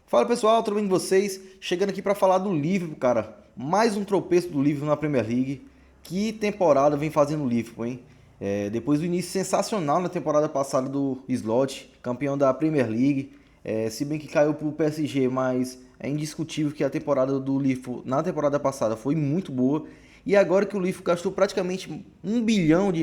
Fala pessoal, tudo bem com vocês? Chegando aqui para falar do Liverpool, cara. Mais um tropeço do Liverpool na Premier League. Que temporada vem fazendo o Liverpool, hein? Depois do início sensacional na temporada passada do Slot, campeão da Premier League. Se bem que caiu pro PSG, mas é indiscutível que a temporada do Liverpool na temporada passada foi muito boa. E agora que o Liverpool gastou praticamente R$ 1 bilhão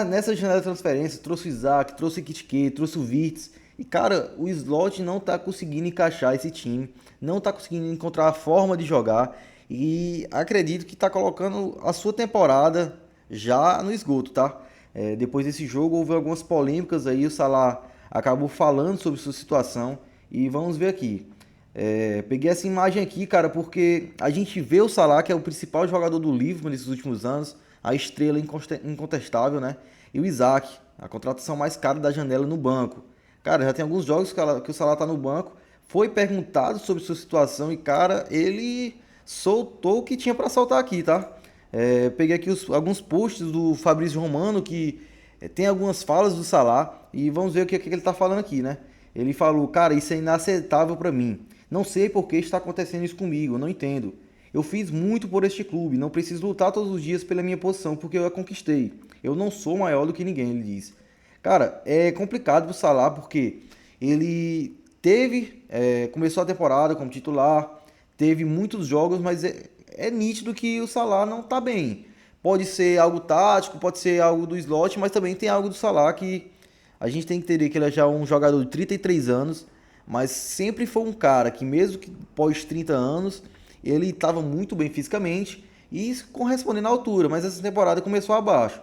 nessa janela de transferência, trouxe o Isaac, trouxe o Kitike, trouxe o Wirtz. E cara, o Slot não tá conseguindo encaixar esse time, não tá conseguindo encontrar a forma de jogar e acredito que tá colocando a sua temporada já no esgoto, tá? Depois desse jogo houve algumas polêmicas aí, o Salah acabou falando sobre sua situação e vamos ver aqui. Peguei essa imagem aqui, cara, porque a gente vê o Salah, que é o principal jogador do Liverpool nesses últimos anos, a estrela incontestável, né? E o Isaac, a contratação mais cara da janela no banco. Cara, já tem alguns jogos que o Salah tá no banco. Foi perguntado sobre sua situação e, cara, ele soltou o que tinha pra soltar aqui, tá? Peguei aqui alguns posts do Fabrício Romano que tem algumas falas do Salah e vamos ver o que ele tá falando aqui, né? Ele falou, cara, isso é inaceitável pra mim. Não sei por que está acontecendo isso comigo, não entendo. Eu fiz muito por este clube, não preciso lutar todos os dias pela minha posição porque eu a conquistei. Eu não sou maior do que ninguém, ele diz. Cara, é complicado pro Salah porque ele começou a temporada como titular, teve muitos jogos, mas é nítido que o Salah não tá bem. Pode ser algo tático, pode ser algo do slot, mas também tem algo do Salah que a gente tem que entender que ele é já um jogador de 33 anos, mas sempre foi um cara que mesmo que pós 30 anos, ele estava muito bem fisicamente e correspondendo à altura, mas essa temporada começou abaixo.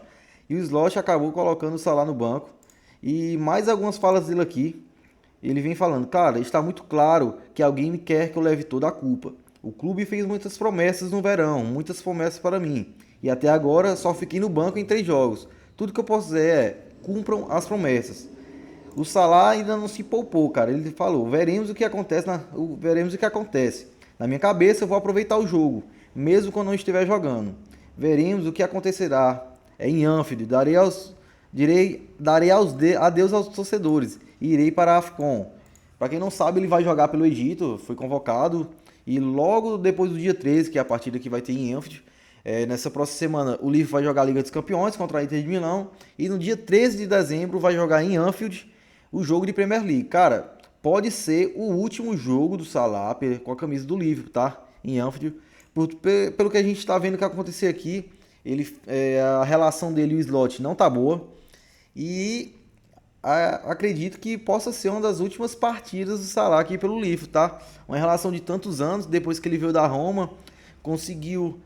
E o Slot acabou colocando o Salah no banco. E mais algumas falas dele aqui. Ele vem falando, cara, está muito claro que alguém quer que eu leve toda a culpa. O clube fez muitas promessas no verão, muitas promessas para mim. E até agora só fiquei no banco em 3 jogos. Tudo que eu posso dizer é, cumpram as promessas. O Salah ainda não se poupou, cara. Ele falou, veremos o que acontece, veremos o que acontece. Na minha cabeça eu vou aproveitar o jogo, mesmo quando não estiver jogando. Veremos o que acontecerá. Em Anfield, darei adeus aos torcedores e irei para a AFCON. Para quem não sabe, ele vai jogar pelo Egito, foi convocado e logo depois do dia 13, que é a partida que vai ter em Anfield, nessa próxima semana o Liverpool vai jogar a Liga dos Campeões contra a Inter de Milão e no dia 13 de dezembro vai jogar em Anfield o jogo de Premier League. Cara, pode ser o último jogo do Salah com a camisa do Liverpool, tá? Em Anfield. Pelo que a gente está vendo que acontecer aqui, a relação dele e o Slot não tá boa. E acredito que possa ser uma das últimas partidas do Salah aqui pelo Liverpool, tá? Uma relação de tantos anos, depois que ele veio da Roma, conseguiu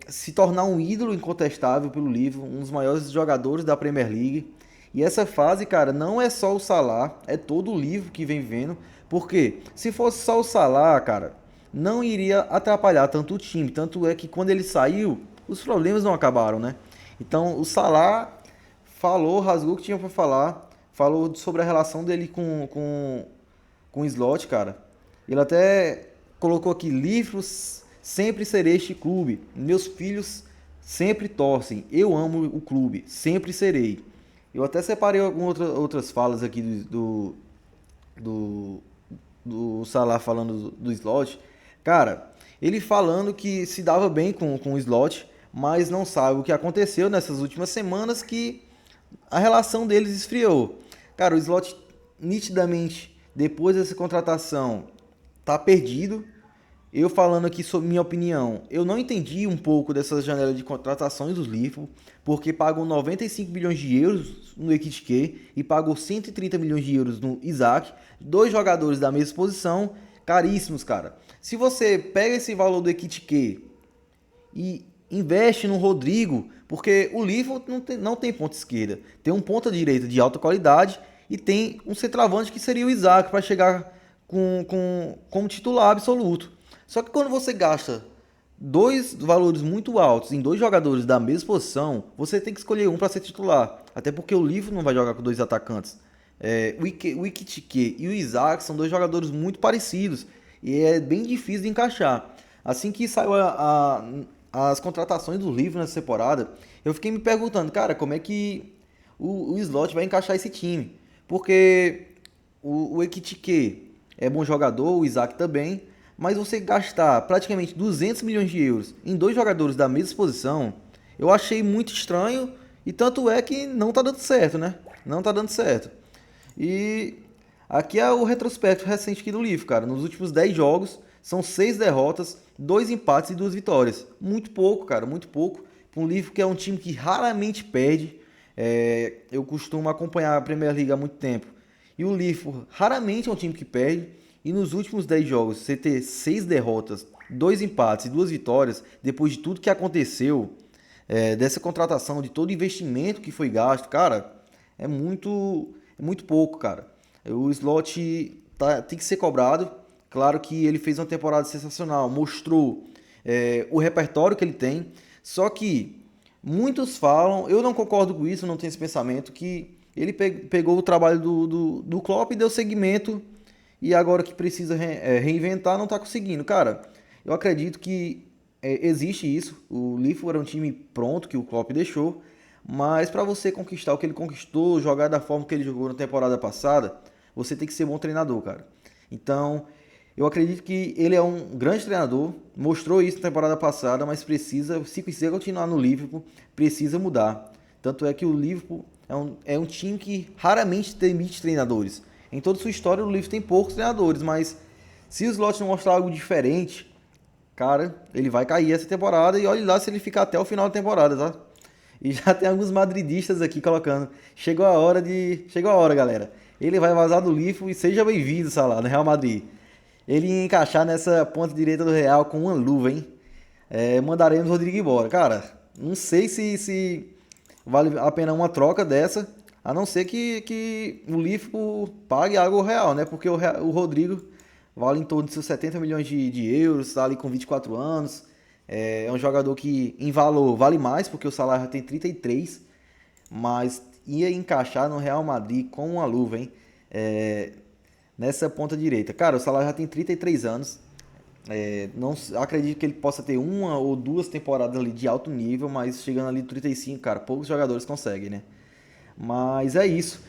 se tornar um ídolo incontestável pelo Liverpool, um dos maiores jogadores da Premier League. E essa fase, cara, não é só o Salah, é todo o Liverpool que vem vendo. Porque se fosse só o Salah, cara, não iria atrapalhar tanto o time. Tanto é que quando ele saiu, os problemas não acabaram, né? Então o Salah falou, rasgou o que tinha pra falar, falou sobre a relação dele com o Slot, cara. Ele até colocou aqui, livros sempre serei este clube, meus filhos sempre torcem, eu amo o clube, sempre serei. Eu até separei algumas outras falas aqui do, do Salah falando do Slot. Cara, ele falando que se dava bem com o Slot, mas não sabe o que aconteceu nessas últimas semanas que a relação deles esfriou. Cara, o Slot nitidamente, depois dessa contratação, tá perdido. Eu falando aqui sobre minha opinião, eu não entendi um pouco dessas janelas de contratações dos Liverpool, porque pagou 95 milhões de euros no Ekitike e pagou 130 milhões de euros no Isaac, dois jogadores da mesma posição, caríssimos, cara. Se você pega esse valor do Ekitike e investe no Rodrigo, porque o Liverpool não tem ponta esquerda, tem um ponta direita de alta qualidade e tem um centroavante que seria o Isaac para chegar como titular absoluto. Só que quando você gasta dois valores muito altos em dois jogadores da mesma posição, você tem que escolher um para ser titular. Até porque o Liverpool não vai jogar com dois atacantes. O Ekitike e o Isaac são dois jogadores muito parecidos e é bem difícil de encaixar. Assim que saiu as contratações do Liverpool nessa temporada, eu fiquei me perguntando, cara, como é que o Slot vai encaixar esse time? Porque o Ekitike é bom jogador, o Isaac também, mas você gastar praticamente 200 milhões de euros em dois jogadores da mesma posição, eu achei muito estranho e tanto é que não tá dando certo, né? Não tá dando certo. E aqui é o retrospecto recente aqui do Liverpool, cara. Nos últimos 10 jogos, são 6 derrotas, 2 empates e 2 vitórias. Muito pouco, cara, muito pouco. Para um Liverpool que é um time que raramente perde. Eu costumo acompanhar a Premier League há muito tempo. E o Liverpool raramente é um time que perde. E nos últimos 10 jogos, você ter 6 derrotas, 2 empates e 2 vitórias, depois de tudo que aconteceu, dessa contratação, de todo o investimento que foi gasto, cara, é muito pouco, cara. O Slot tem que ser cobrado. Claro que ele fez uma temporada sensacional, mostrou o repertório que ele tem. Só que muitos falam, eu não concordo com isso, não tenho esse pensamento, que ele pegou o trabalho do Klopp e deu seguimento e agora que precisa reinventar não está conseguindo. Cara, eu acredito que existe isso. O Liverpool era um time pronto que o Klopp deixou, mas para você conquistar o que ele conquistou, jogar da forma que ele jogou na temporada passada, você tem que ser bom treinador, cara. Então, eu acredito que ele é um grande treinador, mostrou isso na temporada passada, mas precisa, se quiser continuar no Liverpool, precisa mudar. Tanto é que o Liverpool é um time que raramente demite treinadores. Em toda sua história, o Liverpool tem poucos treinadores, mas se o Slot não mostrar algo diferente, cara, ele vai cair essa temporada e olhe lá se ele ficar até o final da temporada, tá? E já tem alguns madridistas aqui colocando. Chegou a hora, galera. Ele vai vazar do Liverpool e seja bem-vindo, Salah, no Real Madrid. Ele ia encaixar nessa ponta direita do Real com uma luva, hein? Mandaremos o Rodrigo embora. Cara, não sei se vale a pena uma troca dessa, a não ser que o Liverpool pague algo real, né? Porque o Rodrigo vale em torno de seus 70 milhões de euros, tá ali com 24 anos. É um jogador que, em valor, vale mais, porque o salário já tem 33, mas ia encaixar no Real Madrid com uma luva, hein? Nessa ponta direita. Cara, o salário já tem 33 anos. Não acredito que ele possa ter uma ou duas temporadas ali de alto nível, mas chegando ali no 35, cara, poucos jogadores conseguem, né? Mas é isso.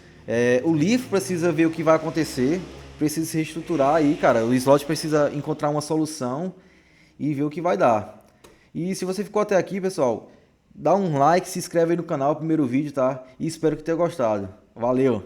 O Liverpool precisa ver o que vai acontecer, precisa se reestruturar aí, cara. O Slot precisa encontrar uma solução e ver o que vai dar. E se você ficou até aqui, pessoal, dá um like, se inscreve aí no canal, primeiro vídeo, tá? E espero que tenha gostado. Valeu!